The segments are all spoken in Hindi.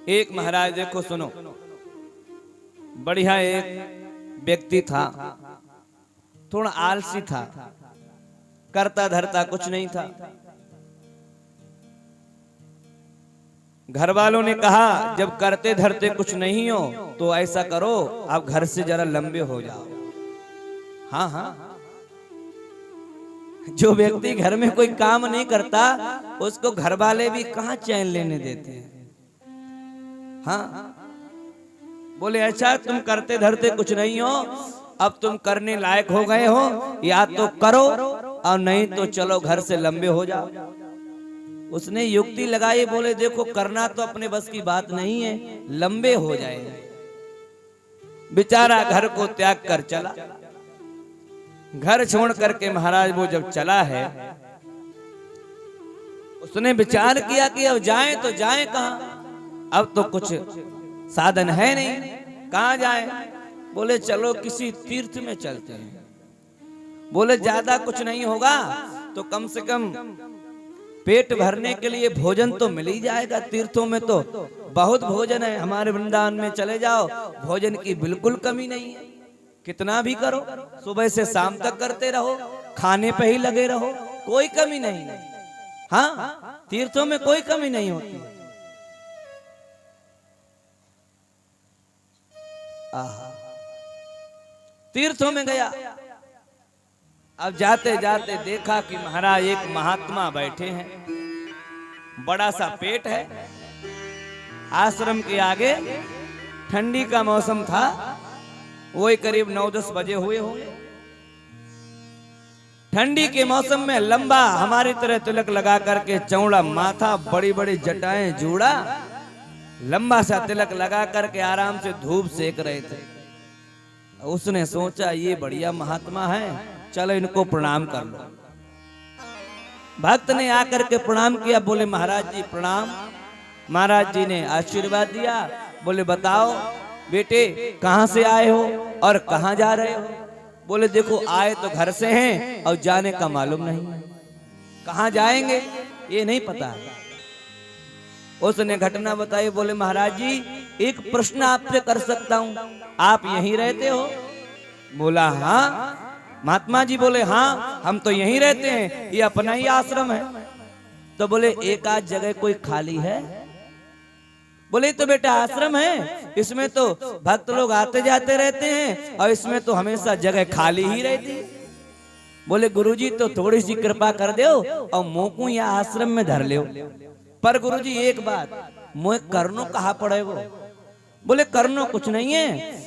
एक महाराज देखो सुनो, बढ़िया एक व्यक्ति था, थोड़ा आलसी था, करता धरता कुछ नहीं था। घर वालों ने कहा जब करते धरते कुछ नहीं हो तो ऐसा करो आप घर से जरा लंबे हो जाओ। हाँ हाँ, जो व्यक्ति घर में कोई काम नहीं करता उसको घर वाले भी कहाँ चैन लेने देते हैं। हाँ, बोले अच्छा तुम करते धरते कुछ नहीं हो, अब तुम करने लायक हो गए हो, या तो करो और नहीं तो चलो घर से लंबे हो जाओ। उसने युक्ति लगाई, बोले देखो करना तो अपने बस की बात नहीं है, लंबे हो जाए। बेचारा घर को त्याग कर चला। घर छोड़ करके महाराज वो जब चला है, उसने विचार किया कि अब जाए तो जाए कहां, अब तो कुछ साधन है नहीं, कहां जाए। बोले चलो किसी तीर्थ में चलते हैं। बोले ज्यादा कुछ नहीं होगा तो कम से कम पेट भरने के लिए भोजन तो मिल ही जाएगा। तीर्थों में तो बहुत भोजन है, हमारे वृंदावन में चले जाओ भोजन की बिल्कुल कमी नहीं है। कितना भी करो, सुबह से शाम तक करते रहो, खाने पे ही लगे रहो, कोई कमी नहीं है। हाँ, तीर्थों में कोई कमी नहीं होती। तीर्थों में गया, अब जाते जाते देखा कि महाराज एक महात्मा बैठे हैं, बड़ा सा पेट है। आश्रम के आगे ठंडी का मौसम था, वही करीब 9-10 बजे हुए होंगे। ठंडी के मौसम में लंबा हमारी तरह तिलक लगा करके, चौड़ा माथा, बड़ी बड़ी जटाएं, जूड़ा, लंबा सा तिलक लगा करके आराम से धूप सेक रहे थे। उसने सोचा ये बढ़िया महात्मा है, चलो इनको प्रणाम कर लो। भक्त ने आकर के प्रणाम किया, बोले महाराज जी प्रणाम। महाराज जी ने आशीर्वाद दिया, बोले बताओ बेटे कहां से आए हो और कहां जा रहे हो। बोले देखो आए तो घर से हैं और जाने का मालूम नहीं, कहां जाएंगे ये नहीं पता। उसने घटना बताई, बोले महाराज जी एक प्रश्न आपसे कर सकता हूं, आप यहीं रहते हो। बोला हाँ। महात्मा जी बोले हाँ हम तो यहीं रहते हैं, ये अपना ही आश्रम है। तो बोले एक आध जगह कोई खाली है। बोले तो बेटा आश्रम है, इसमें तो भक्त लोग आते जाते रहते हैं और इसमें तो हमेशा जगह खाली ही रहती है। बोले गुरुजी तो थोड़ी सी कृपा कर दो और मोकू या आश्रम में धर ले। पर गुरुजी एक बात, मोह करनो कहा पड़े वो। बोले करनो कुछ नहीं है,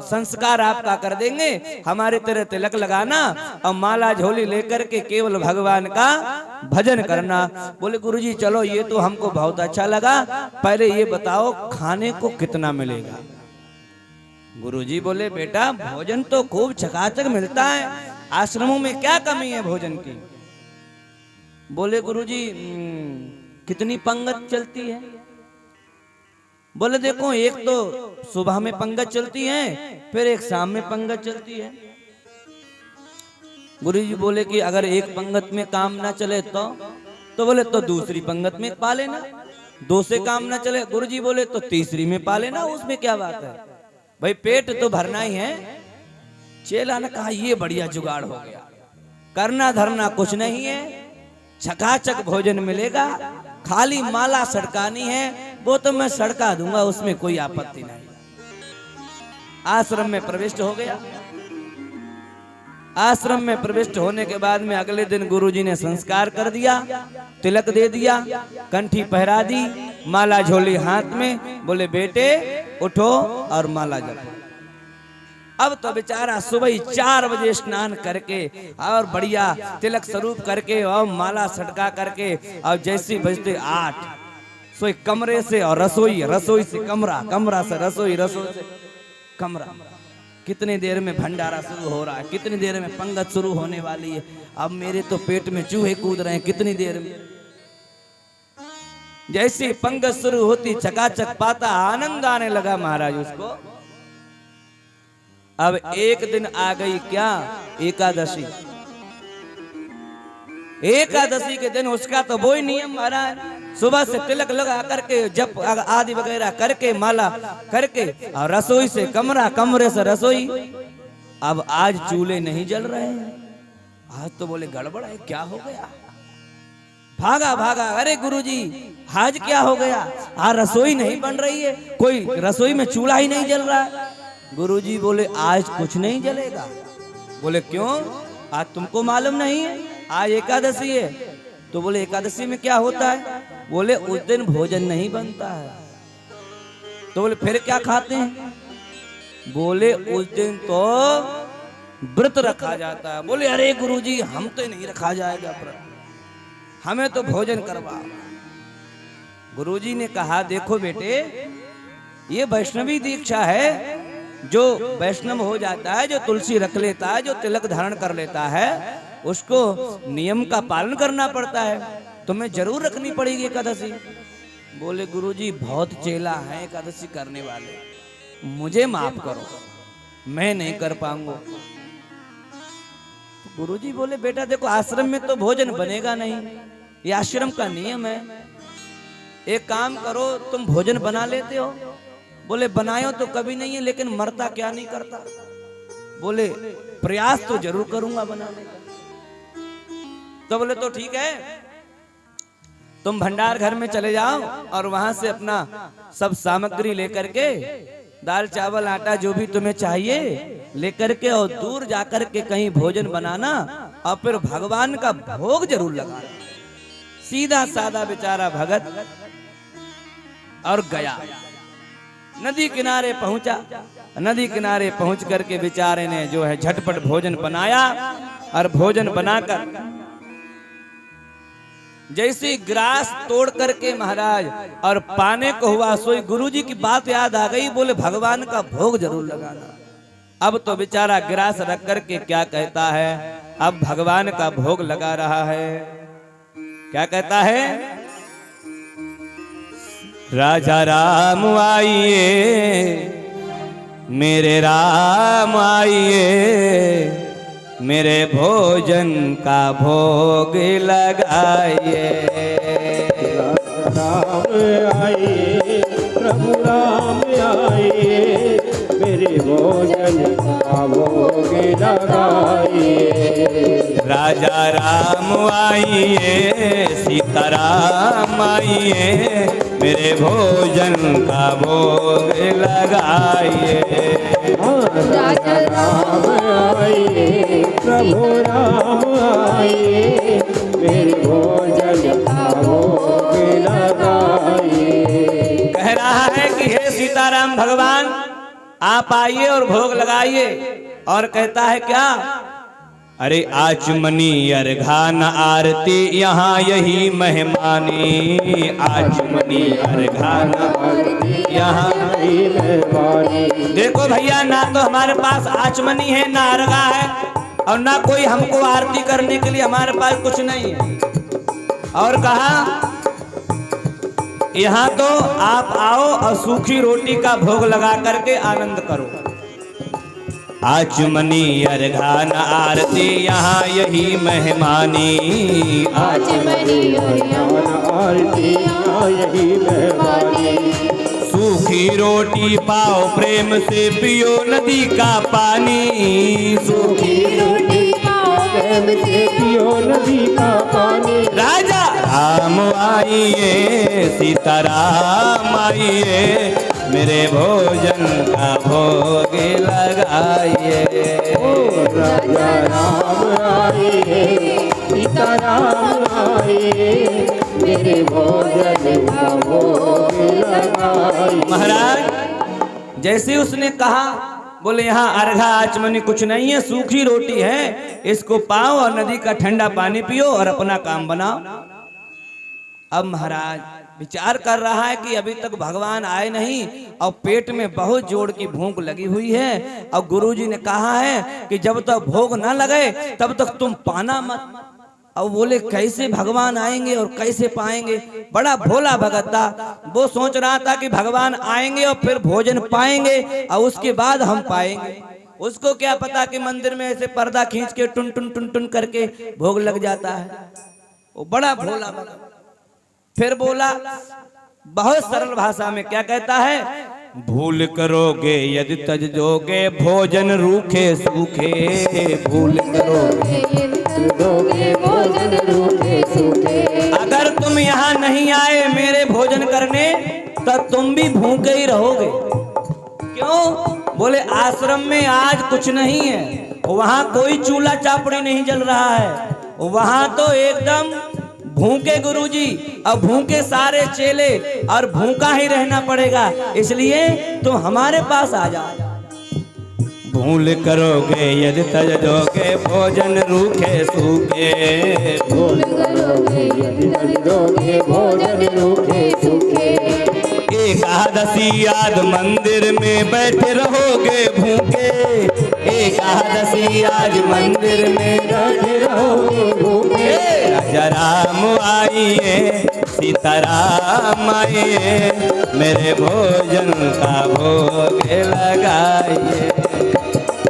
संस्कार आपका कर देंगे, हमारे तरह तिलक लगाना और माला झोली लेकर के केवल भगवान का भजन करना। बोले गुरुजी चलो ये तो हमको बहुत अच्छा लगा, पहले ये बताओ खाने को कितना मिलेगा। गुरुजी बोले बेटा भोजन तो खूब चकाचक मिलता है, आश्रमों में क्या कमी है भोजन की। बोले गुरुजी कितनी पंगत चलती है। बोले देखो एक तो सुबह में पंगत चलती है, फिर एक शाम में पंगत चलती है। गुरुजी बोले कि अगर एक पंगत में काम ना चले तो बोले तो दूसरी पंगत में पा लेना, दो से काम ना चले गुरुजी बोले तो तीसरी में पा लेना, उसमें क्या बात है, भाई पेट तो भरना ही है। चेला ने कहा ये बढ़िया जुगाड़ हो गया, करना धरना कुछ नहीं है, चकाचक भोजन मिलेगा, खाली माला सड़कानी है वो तो मैं सड़का दूंगा, उसमें कोई आपत्ति नहीं। आश्रम में प्रविष्ट हो गया। आश्रम में प्रविष्ट होने के बाद में अगले दिन गुरुजी ने संस्कार कर दिया, तिलक दे दिया, कंठी पहरा दी, माला झोली हाथ में। बोले बेटे उठो और माला जपो। अब तो बेचारा सुबह 4 बजे स्नान करके और बढ़िया तिलक स्वरूप करके और माला सटका करके और जैसी बजते 8 सोई कमरे से और रसोई, रसोई से कमरा, कमरा से रसोई, रसोई से कमरा। कितनी देर में भंडारा शुरू हो रहा है, कितनी देर में पंगत शुरू होने वाली है। अब मेरे तो पेट में चूहे कूद रहे हैं, कितनी देर में। जैसी पंगत शुरू होती चकाचक पाता, आनंद आने लगा महाराज उसको। अब एक दिन आ गई क्या, एकादशी। एकादशी के दिन उसका तो वो ही नियम महाराज, सुबह से तिलक लगा करके जप आदि वगैरह करके माला करके और रसोई से कमरा, कमरे से रसोई। अब आज चूल्हे नहीं जल रहे हैं। आज तो बोले गड़बड़ है, क्या हो गया? भागा भागा, अरे गुरुजी आज क्या हो गया? आज रसोई नहीं बन रही है, कोई रसोई में चूल्हा ही नहीं जल रहा है। गुरुजी बोले आज कुछ नहीं जलेगा। बोले क्यों? आज तुमको मालूम नहीं है आज एकादशी है? तो बोले एकादशी में क्या होता है? बोले उस दिन भोजन नहीं बनता है। तो बोले फिर क्या खाते हैं? बोले उस दिन तो व्रत रखा जाता है। बोले अरे गुरुजी हम तो नहीं रखा जाएगा व्रत, हमें तो भोजन करवा। गुरुजी ने कहा देखो बेटे, ये वैष्णवी दीक्षा है। जो वैष्णव हो जाता है, जो तुलसी रख लेता है, जो तिलक धारण कर लेता है, उसको नियम का पालन करना पड़ता है। तुम्हें जरूर रखनी पड़ेगी एकादशी। बोले गुरुजी बहुत चेला है एकादशी करने वाले, मुझे माफ करो, मैं नहीं कर पाऊंगा। गुरुजी बोले बेटा देखो आश्रम में तो भोजन बनेगा नहीं, ये आश्रम का नियम है। एक काम करो, तुम भोजन बना लेते हो? बोले बनायो तो कभी नहीं है, लेकिन मरता क्या नहीं करता। बोले प्रयास तो जरूर करूंगा बनाने का। तो बोले तो ठीक है, तुम भंडार घर में चले जाओ और वहां से अपना सब सामग्री लेकर के, दाल चावल आटा जो भी तुम्हें चाहिए लेकर के, और दूर जाकर के कहीं भोजन बनाना और फिर भगवान का भोग जरूर लगाना। सीधा साधा बेचारा भगत और गया, नदी किनारे पहुंचा। नदी किनारे पहुंच करके बेचारे ने जो है झटपट भोजन बनाया, और भोजन बनाकर जैसे ग्रास तोड़ करके महाराज और पाने को हुआ, सोई गुरुजी की बात याद आ गई। बोले भगवान का भोग जरूर लगाना। अब तो बेचारा ग्रास रख करके क्या कहता है, अब भगवान का भोग लगा रहा है। क्या कहता है? राजा राम आइए, मेरे राम आइए, मेरे भोजन का भोग लगाइए। राम आइए, प्रभु राम आइए, मेरे भोजन का भोग लगाइए। राजा राम आइए, सीता राम आइए, मेरे भोजन का भोग लगाइए। राजा राम आइए, प्रभु राम आइए, मेरे भोजन का भोग लगाइए। कह रहा है कि हे सीताराम भगवान आप आइए और भोग लगाइए। और कहता है क्या? अरे आचमनी अर्घान आरती यहाँ यही मेहमानी, आचमनी अर्घान आरती यहाँ यही मेहमानी। देखो भैया, ना तो हमारे पास आचमनी है, ना अर्घा है, और ना कोई हमको आरती करने के लिए हमारे पास कुछ नहीं है। और कहा यहाँ तो आप आओ और सूखी रोटी का भोग लगा करके आनंद करो। आचमनी अर्घान आरती यहाँ यही मेहमानी, आचमनी अर्घान आरती यहाँ यही मेहमानी। सूखी रोटी पाओ प्रेम से पियो नदी का पानी, सूखी रोटी पाओ प्रेम से पियो नदी का पानी। राजा राम आइए, सीता राम आइए, मेरे भोजन का भोग लगाइए। राजा राम आइए, सीता राम आइए, मेरे भोजन का भोग लगाइए। महाराज जैसे उसने कहा, बोले यहाँ अर्घा आचमनी कुछ नहीं है, सूखी रोटी है, इसको पाओ और नदी का ठंडा पानी पियो और अपना काम बनाओ। अब महाराज विचार कर रहा है कि अभी तक भगवान आए नहीं और पेट में बहुत जोर की भूख लगी हुई है, और गुरुजी ने कहा है कि जब तक भोग ना लगे तब तक तुम पाना मत। और बोले कैसे भगवान आएंगे और कैसे पाएंगे? बड़ा भोला भगत था, वो सोच रहा था कि भगवान आएंगे और फिर भोजन पाएंगे और उसके बाद हम पाएंगे। उसको क्या पता कि मंदिर में ऐसे पर्दा खींच के टुन टुन टुन टुन करके भोग लग जाता है। वो बड़ा भोला भगत। फिर बोला बहुत सरल भाषा में, क्या कहता है, भूल करोगे यदि तजोगे भोजन रूखे सूखे, भूल करोगे भोजन रूखे सूखे। अगर तुम यहाँ नहीं आए मेरे भोजन करने तो तुम भी भूखे ही रहोगे। क्यों? बोले आश्रम में आज कुछ नहीं है, वहाँ कोई चूल्हा चापड़ी नहीं जल रहा है, वहाँ तो एकदम भूखे गुरुजी और भूखे सारे चेले और भूखा ही रहना पड़ेगा, इसलिए तुम हमारे पास आ जाओ। भूल करोगे यदि तजोगे भोजन रूखे सूखे, भूल करोगे यदि तजोगे भोजन रूखे सूखे। एकादशी आज मंदिर में बैठे रहोगे भूखे, एकादशी आज मंदिर में बैठे रहोगे भूखे। राजा राम आइए सीताराम आइए मेरे भोजन का भोग लगाइए।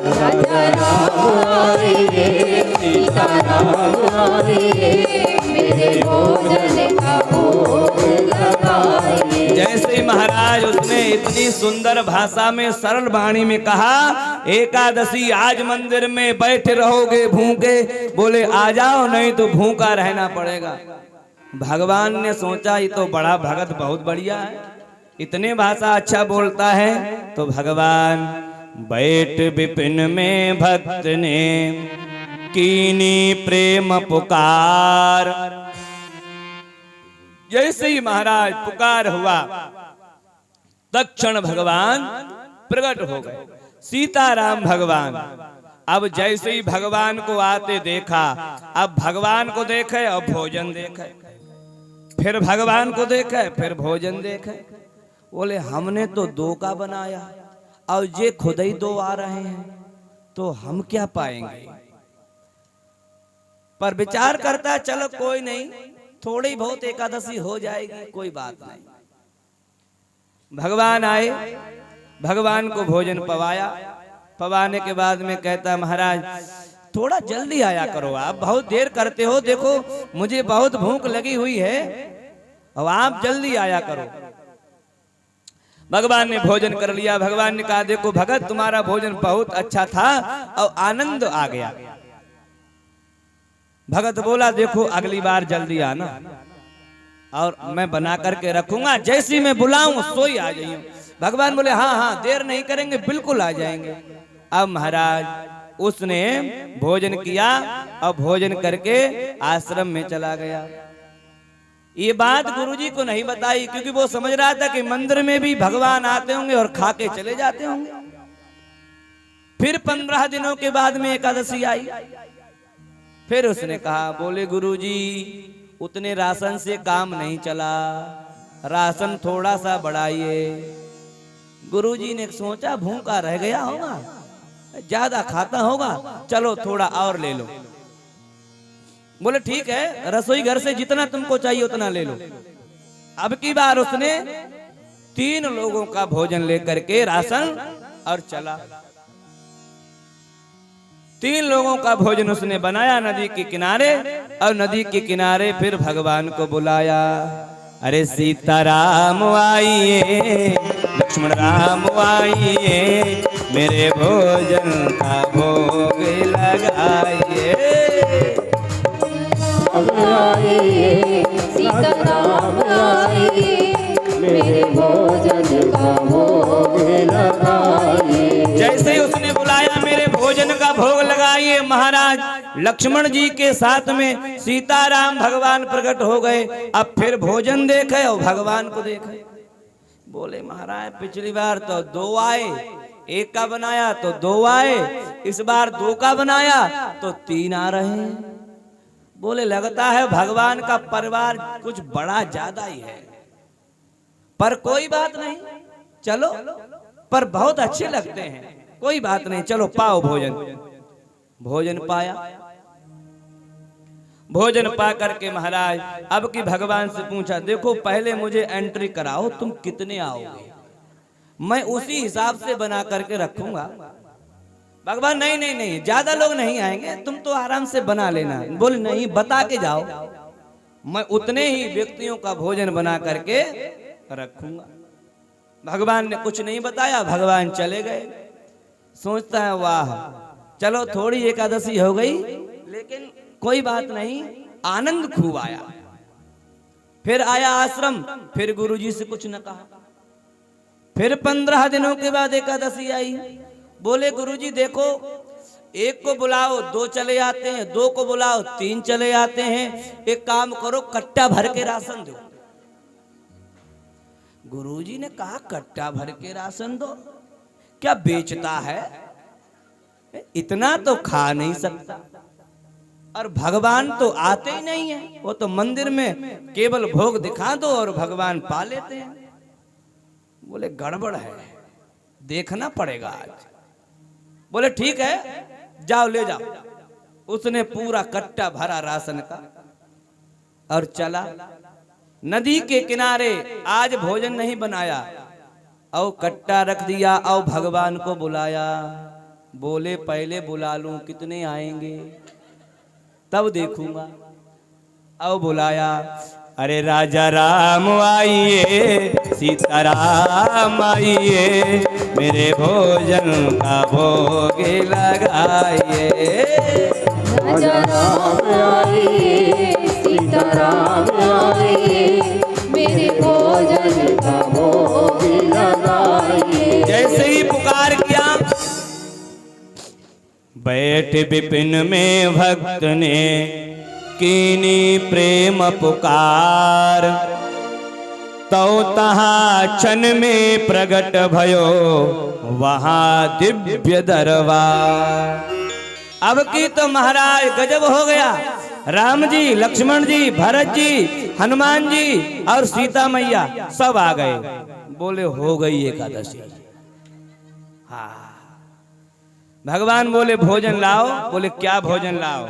राजा राम आइए सीताराम आइए मेरे भोजन का भोग लगाइए। जैसे ही महाराज उसने इतनी सुंदर भाषा में सरल वाणी में कहा, एकादशी आज मंदिर में बैठे रहोगे भूखे, बोले आ जाओ नहीं तो भूखा रहना पड़ेगा। भगवान ने सोचा ये तो बड़ा भगत बहुत बढ़िया है, इतने भाषा अच्छा बोलता है, तो भगवान बैठ विपिन में भक्त ने कीनी प्रेम पुकार। जैसे ही महाराज पुकार हुआ तत्क्षण भगवान प्रकट हो गए, सीताराम भगवान। अब जैसे ही भगवान को आते देखा, अब भगवान को देखे और भोजन देखे, फिर भगवान को देखे फिर भोजन देखे। बोले हमने तो दो का बनाया और ये खुद ही दो आ रहे हैं, तो हम क्या पाएंगे। पर विचार करता चलो कोई नहीं, थोड़ी बहुत एकादशी हो जाएगी, कोई बात नहीं। भगवान आए, भगवान को भोजन पवाया, पवाने के बाद में कहता महाराज थोड़ा जल्दी आया करो, आप बहुत देर करते हो, देखो मुझे बहुत भूख लगी हुई है, अब आप जल्दी आया करो। भगवान ने भोजन कर लिया। भगवान ने कहा देखो भगत तुम्हारा भोजन बहुत अच्छा था और आनंद आ गया। भगत बोला देखो अगली बार जल्दी आना और मैं बना करके रखूंगा, जैसी मैं बुलाऊं सोई आ जाइए। भगवान बोले हाँ हाँ देर नहीं करेंगे, बिल्कुल आ जाएंगे। अब महाराज उसने भोजन किया और भोजन करके आश्रम में चला गया। ये बात गुरुजी को नहीं बताई, क्योंकि वो समझ रहा था कि मंदिर में भी भगवान आते होंगे और खा के चले जाते होंगे। फिर 15 दिनों के बाद में एकादशी आई। फिर उसने कहा बोले गुरुजी उतने राशन से काम नहीं चला, राशन थोड़ा सा बढ़ाइए। गुरुजी ने सोचा भूखा रह गया होगा, ज्यादा खाता होगा, चलो थोड़ा और ले लो। बोले ठीक है, रसोई घर से जितना तुमको चाहिए उतना ले लो। अब की बार उसने 3 लोगों का भोजन लेकर के राशन और चला। 3 लोगों का भोजन उसने बनाया नदी के किनारे, और नदी के किनारे फिर भगवान को बुलाया। अरे सीताराम आइए, लक्ष्मण राम आइए, मेरे भोजन का भोग लगाइए। आइए सीताराम आइए, मेरे भोजन का भोग लगाइए। जैसे ही उसने बुलाया मेरे भोजन का भोग लगाइए, महाराज लक्ष्मण जी के साथ में सीताराम भगवान प्रकट हो गए। अब फिर भोजन देखे और भगवान को देखे। बोले महाराज पिछली बार तो 2 आए, 1 का बनाया तो 2 आए, इस बार 2 का बनाया तो 3 आ रहे हैं। बोले लगता है भगवान का परिवार कुछ बड़ा ज्यादा ही है, पर कोई बात नहीं, चलो पर बहुत अच्छे लगते हैं, कोई बात नहीं, चलो पाओ भोजन। भोजन पाया। भोजन पा करके महाराज अब की भगवान से पूछा देखो पहले मुझे एंट्री कराओ, तुम कितने आओगे, मैं उसी हिसाब से बना करके रखूंगा। भगवान नहीं नहीं नहीं, ज्यादा लोग नहीं आएंगे, तुम तो आराम से बना लेना। बोले नहीं बता के जाओ। मैं उतने ही व्यक्तियों का भोजन बना करके रखूंगा। भगवान ने कुछ नहीं बताया, भगवान चले गए। सोचता है वाह, चलो थोड़ी एकादशी हो गई, लेकिन कोई बात नहीं, आनंद खूब आया। फिर आया आश्रम, फिर गुरुजी से कुछ न कहा। फिर 15 दिनों के बाद एकादशी आई। बोले गुरुजी देखो, एक को बुलाओ 2 चले आते हैं, 2 को बुलाओ 3 चले आते हैं, एक काम करो कट्टा भर के राशन दो। गुरुजी ने कहा कट्टा भर के राशन दो, क्या बेचता है? इतना तो खा नहीं सकता। और भगवान तो आते ही नहीं है, वो तो मंदिर में केवल भोग दिखा दो और भगवान पा लेते हैं। बोले गड़बड़ है, देखना पड़ेगा आज। बोले ठीक है, जाओ ले जाओ। उसने पूरा कट्टा भरा राशन का और चला नदी के किनारे। आज भोजन नहीं बनाया, और कट्टा रख दिया और भगवान को बुलाया। बोले पहले बुला लूं, कितने आएंगे तब देखूंगा। और बुलाया, अरे राजा राम आइए, सीता राम आइए, मेरे भोजन का भोग लगाइए। राजा राम आइए, सीता राम आइए, मेरे भोजन का भोग लगाइए। जैसे ही पुकार किया, बैठ विपिन में भक्त ने कीनी प्रेम पुकार, तो तहाँ क्षण में प्रगट भयो वहाँ दिव्य दरबार। अब की तो महाराज गजब हो गया। राम जी, लक्ष्मण जी, भरत जी, हनुमान जी और सीता मैया सब आ गए। बोले हो गई एकादशी। हाँ, भगवान बोले भोजन लाओ। बोले क्या भोजन लाओ?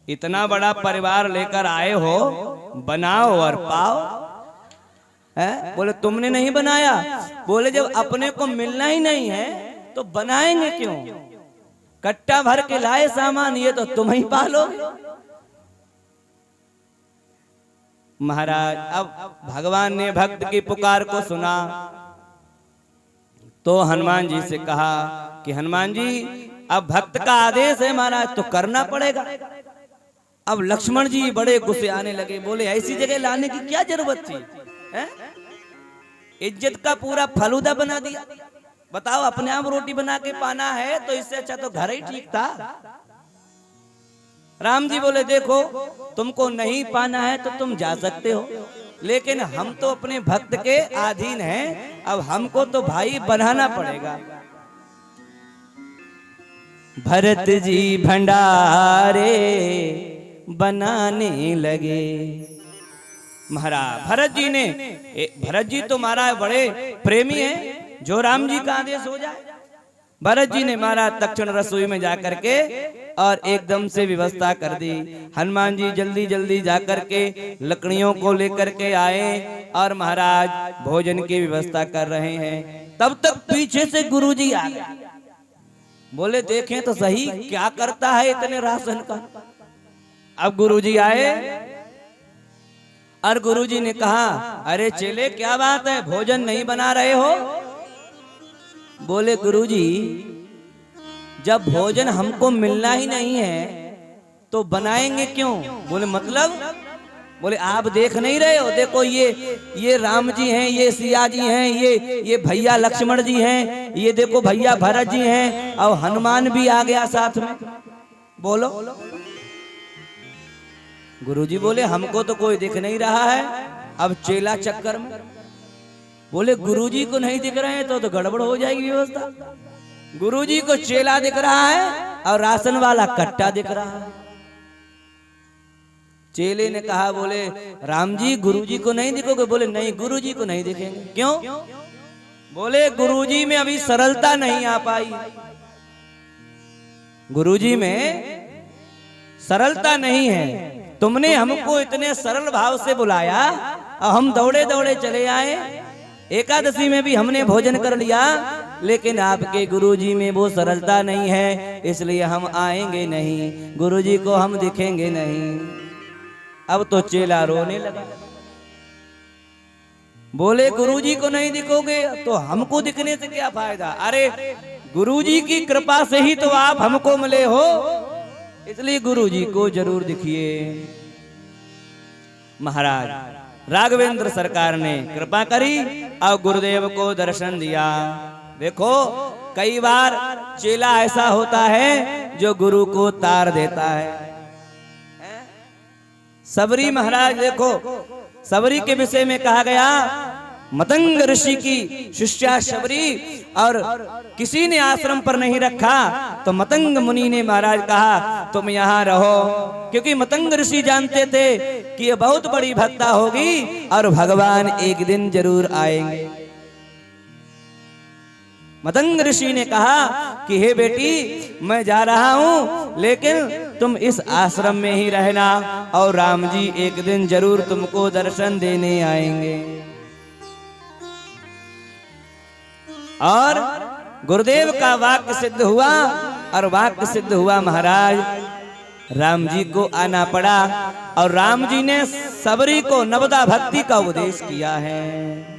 इतना बड़ा परिवार लेकर आए हो, बनाओ और पाओ। है? बोले तुमने नहीं बनाया। बोले जब अपने को मिलना ही नहीं है तो बनाएंगे क्यों? कट्टा भर के लाए सामान, ये तो तुम ही पालोगे। महाराज, अब भगवान ने भक्त की पुकार को सुना तो हनुमान जी से कहा कि हनुमान जी, अब भक्त का आदेश है महाराज, तो करना पड़ेगा। अब लक्ष्मण जी बड़े गुस्से आने लगे। बोले ऐसी जगह लाने की क्या जरूरत थी? है? इज्जत का पूरा फलूदा बना दिया। बताओ, अपने आप रोटी बना के पाना है तो इससे अच्छा तो घर ही ठीक था। राम जी बोले देखो, तुमको नहीं पाना है तो तुम जा सकते हो, लेकिन हम तो अपने भक्त के अधीन हैं। अब हमको तो भाई बनाना पड़ेगा। भरत जी भंडारे बनाने लगे। महाराज भरत जी तो महाराज बड़े प्रेमी हैं, जो राम जी का आदेश हो जाए। भरत जी ने महाराज तक्षण रसोई में जाकर के और एकदम से व्यवस्था कर दी। हनुमान जी जल्दी जल्दी जाकर के लकड़ियों को लेकर के आए और महाराज भोजन की व्यवस्था कर रहे हैं। तब तक पीछे से गुरुजी आ गए। बोले देखें तो सही क्या करता है इतने राशन का। अब गुरुजी आए और गुरुजी ने कहा, अरे चेले क्या बात है, भोजन नहीं बना रहे हो? बोले गुरुजी, जब भोजन हमको मिलना ही नहीं है तो बनाएंगे क्यों? बोले मतलब? बोले आप देख नहीं रहे हो, देखो ये राम जी हैं, ये सिया जी हैं, ये भैया लक्ष्मण जी हैं, ये देखो भैया भरत जी हैं और हनुमान भी आ गया साथ में। बोलो। गुरुजी बोले हमको तो कोई दिख नहीं रहा है। अब चेला चक्कर में। बोले गुरुजी को नहीं दिख रहे हैं तो गड़बड़ हो जाएगी व्यवस्था। गुरुजी को चेला दिख रहा है और राशन वाला कट्टा दिख रहा है। चेले ने कहा, बोले राम जी गुरुजी को नहीं दिखोगे? बोले नहीं, गुरुजी को नहीं दिखेंगे। क्यों? बोले गुरुजी में अभी सरलता नहीं आ पाई, गुरुजी में सरलता नहीं है। तुमने हमको इतने सरल भाव से बुलाया और हम दौड़े दौड़े चले आए। एकादशी में भी हमने भोजन कर लिया, लेकिन आपके गुरुजी में वो सरलता नहीं है, इसलिए हम आएंगे नहीं, गुरुजी को हम दिखेंगे नहीं। अब तो चेला रोने लगा। बोले गुरुजी को नहीं दिखोगे तो हमको दिखने से क्या फायदा? अरे गुरुजी की कृपा से ही तो आप हमको मिले हो, इसलिए गुरुजी को जरूर दिखिए। महाराज राघवेंद्र सरकार ने कृपा करी और गुरुदेव को दर्शन दिया। देखो कई बार चेला ऐसा होता है जो गुरु को तार देता है। सबरी महाराज देखो, सबरी के विषय में कहा गया मतंग ऋषि की शिष्या सबरी, और किसी ने आश्रम पर नहीं रखा तो मतंग मुनि ने महाराज कहा तुम यहाँ रहो, क्योंकि मतंग ऋषि जानते थे कि ये बहुत बड़ी भक्ता होगी और भगवान एक दिन जरूर आएंगे। मतंग ऋषि ने कहा कि हे बेटी मैं जा रहा हूं, लेकिन तुम इस आश्रम में ही रहना और राम जी एक दिन जरूर तुमको दर्शन देने आएंगे। और गुरुदेव का वाक्य सिद्ध हुआ, और वाक्य सिद्ध हुआ महाराज राम जी को आना पड़ा, और राम जी ने सबरी को नवदा भक्ति का उपदेश किया है।